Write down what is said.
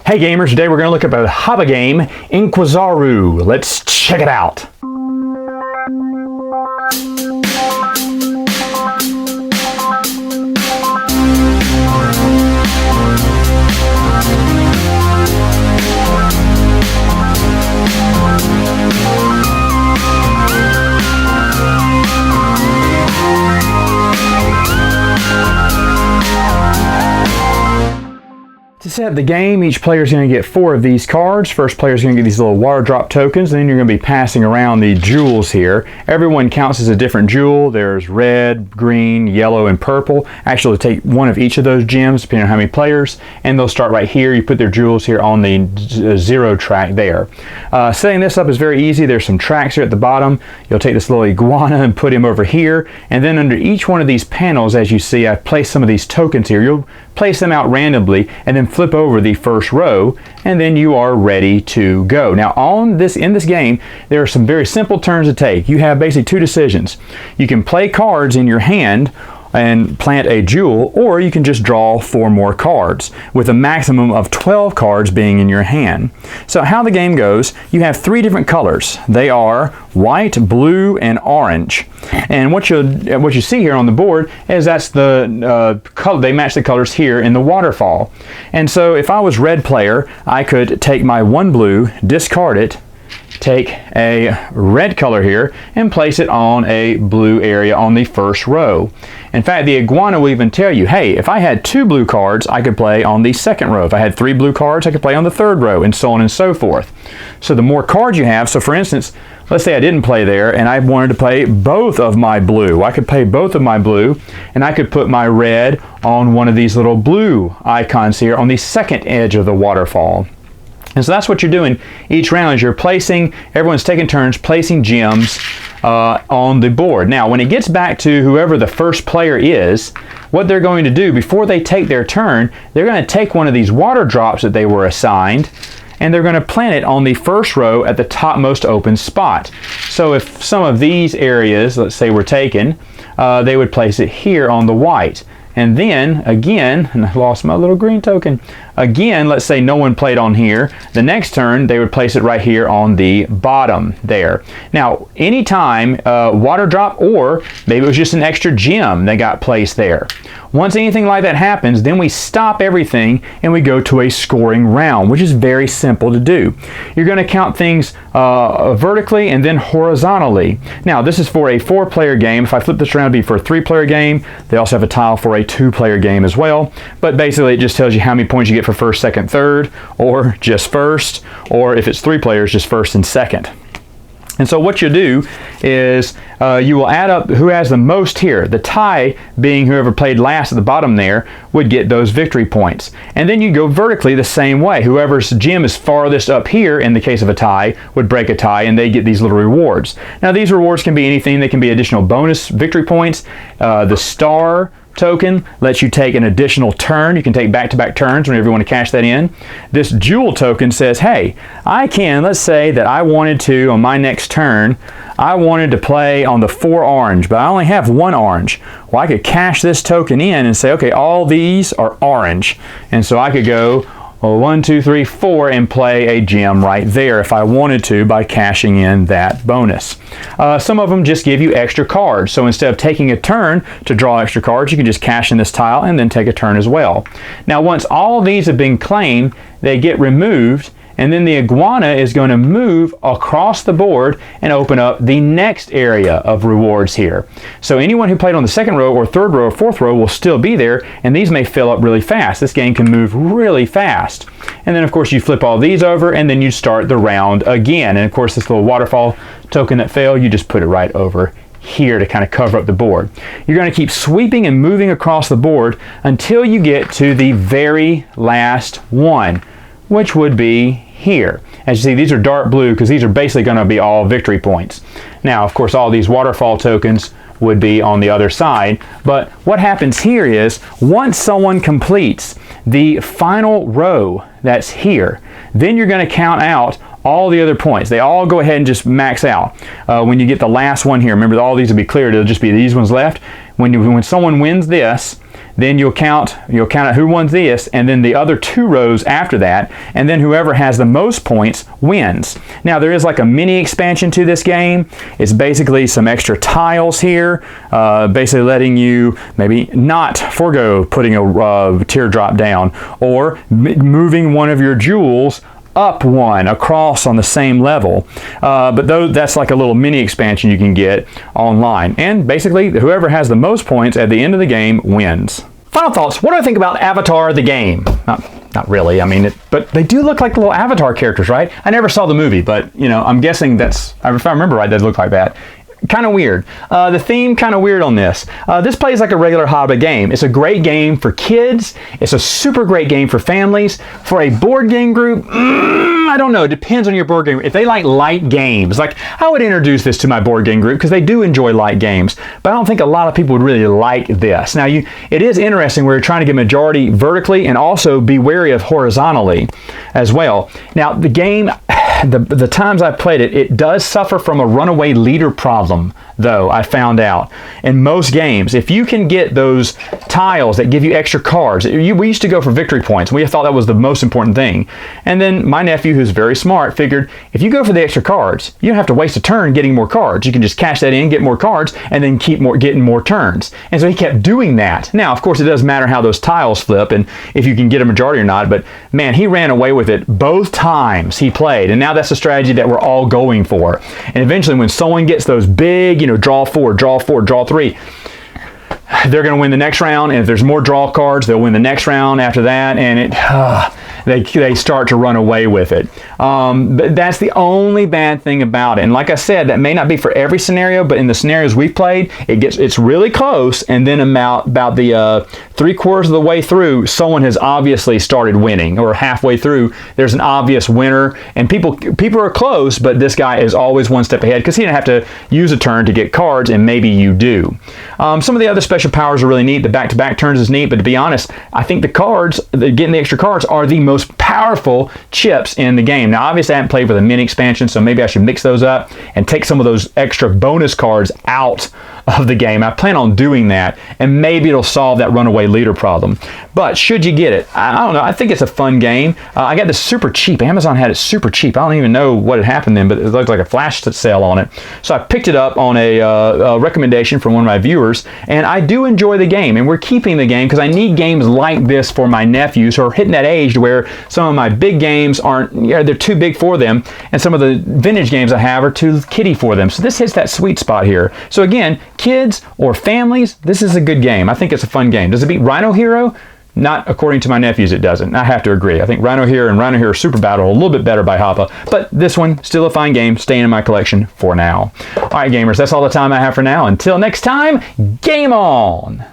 Hey gamers, today we're going to look at a hobby game, Iquazu. Let's check it out. To set up the game, each player is going to get 4 of these cards. First player is going to get these little water drop tokens, and then you're going to be passing around the jewels here. Everyone counts as a different jewel. There's red, green, yellow, and purple. Actually, take one of each of those gems, depending on how many players, and they'll start right here. You put their jewels here on the 0 track there. Setting this up is very easy. There's some tracks here at the bottom. You'll take this little iguana and put him over here, and then under each one of these panels, as you see, I've placed some of these tokens here. You'll place them out randomly, and then flip over the first row, and then you are ready to go. Now in this game, there are some very simple turns to take. You have basically 2 decisions. You can play cards in your hand and plant a jewel, or you can just draw 4 more cards, with a maximum of 12 cards being in your hand. So how the game goes, you have 3 different colors. They are white, blue, and orange. And what you see here on the board is that's the color. They match the colors here in the waterfall. And so if I was red player, I could take my 1 blue, discard it, take a red color here and place it on a blue area on the first row. In fact, the iguana will even tell you, hey, if I had 2 blue cards, I could play on the 2nd row. If I had 3 blue cards, I could play on the 3rd row, and so on and so forth. So the more cards you have, so for instance, let's say I didn't play there and I wanted to play both of my blue. I could play both of my blue, and I could put my red on one of these little blue icons here on the 2nd edge of the waterfall. And so that's what you're doing each round, is you're placing, everyone's taking turns placing gems on the board. Now when it gets back to whoever the first player is, what they're going to do before they take their turn, they're going to take one of these water drops that they were assigned, and they're going to plant it on the first row at the topmost open spot. So if some of these areas, let's say, were taken, they would place it here on the white. And then, again, and I lost my little green token. Again, let's say no one played on here. The next turn, they would place it right here on the bottom there. Now, anytime water drop, or maybe it was just an extra gem that got placed there. Once anything like that happens, then we stop everything and we go to a scoring round, which is very simple to do. You're going to count things vertically and then horizontally. Now, this is for a 4-player game. If I flip this around, it'd be for a 3-player game. They also have a tile for a 2-player game as well. But basically, it just tells you how many points you get for first, second, third, or just first, or if it's 3 players, just first and second. And so what you'll do is you will add up who has the most here. The tie being whoever played last at the bottom there would get those victory points. And then you go vertically the same way. Whoever's gem is farthest up here, in the case of a tie, would break a tie, and they get these little rewards. Now these rewards can be anything. They can be additional bonus victory points. The star token lets you take an additional turn. You can take back-to-back turns whenever you want to cash that in. This jewel token says, hey, I can, let's say that I wanted to, on my next turn, I wanted to play on the 4 orange, but I only have 1 orange. Well, I could cash this token in and say, okay, all these are orange. And so I could go 1, 2, 3, 4 and play a gem right there if I wanted to by cashing in that bonus. Some of them just give you extra cards. So instead of taking a turn to draw extra cards, you can just cash in this tile and then take a turn as well. Now once all of these have been claimed, they get removed, and then the iguana is going to move across the board and open up the next area of rewards here. So anyone who played on the 2nd row or 3rd row or 4th row will still be there, and these may fill up really fast. This game can move really fast. And then of course you flip all these over, and then you start the round again. And of course this little waterfall token that fell, you just put it right over here to kind of cover up the board. You're going to keep sweeping and moving across the board until you get to the very last one, which would be here. As you see, these are dark blue because these are basically going to be all victory points. Now, of course, all these waterfall tokens would be on the other side. But what happens here is, once someone completes the final row that's here, then you're going to count out all the other points. They all go ahead and just max out. When you get the last one here, remember all these will be cleared. It'll just be these ones left. When someone wins this, then you'll count out who won this, and then the other 2 rows after that, and then whoever has the most points wins. Now there is like a mini expansion to this game. It's basically some extra tiles here, basically letting you maybe not forego putting a teardrop down, or moving one of your jewels up one across on the same level. But that's like a little mini expansion you can get online. And basically, whoever has the most points at the end of the game wins. Final thoughts. What do I think about Avatar the game? Not really. I mean, but they do look like little Avatar characters, right? I never saw the movie, but you know, I'm guessing if I remember right, they look like that. Kind of weird. The theme kind of weird on this. This plays like a regular Hobbit game. It's a great game for kids. It's a super great game for families. For a board game group, I don't know. It depends on your board game. If they like light games, like I would introduce this to my board game group because they do enjoy light games. But I don't think a lot of people would really like this. Now, it is interesting where you're trying to get majority vertically and also be wary of horizontally as well. Now, the game, the times I've played it, it does suffer from a runaway leader problem, though, I found out. In most games, if you can get those tiles that give you extra cards, we used to go for victory points. We thought that was the most important thing. And then my nephew, who's very smart, figured if you go for the extra cards, you don't have to waste a turn getting more cards. You can just cash that in, get more cards, and then keep getting more turns. And so he kept doing that. Now, of course, it does matter how those tiles flip and if you can get a majority or not, but man, he ran away with it both times he played. And now that's a strategy that we're all going for. And eventually when someone gets those big, draw 4, draw 4, draw 3, they're going to win the next round, and if there's more draw cards, they'll win the next round after that, and they start to run away with it. But that's the only bad thing about it. And like I said, that may not be for every scenario, but in the scenarios we've played, it's really close, and then about the 3/4 of the way through, someone has obviously started winning, or halfway through, there's an obvious winner, and people are close, but this guy is always one step ahead because he didn't have to use a turn to get cards, and maybe you do. Some of the other special powers are really neat. The back-to-back turns is neat, but to be honest, I think the cards, getting the extra cards, are the most powerful chips in the game. Now, obviously, I haven't played with a mini expansion, so maybe I should mix those up and take some of those extra bonus cards out of the game. I plan on doing that, and maybe it'll solve that runaway leader problem. But should you get it? I don't know. I think it's a fun game. I got this super cheap. Amazon had it super cheap. I don't even know what had happened then, but it looked like a flash sale on it. So I picked it up on a recommendation from one of my viewers, and I do enjoy the game, and we're keeping the game because I need games like this for my nephews who are hitting that age where some of my big games they're too big for them, and some of the vintage games I have are too kiddie for them. So this hits that sweet spot here. So again, kids or families, this is a good game. I think it's a fun game. Does it beat Rhino Hero? Not according to my nephews, it doesn't. I have to agree. I think Rhino Hero and Rhino Hero Super Battle are a little bit better by Hoppa, but this one, still a fine game, staying in my collection for now. All right, gamers, that's all the time I have for now. Until next time, game on!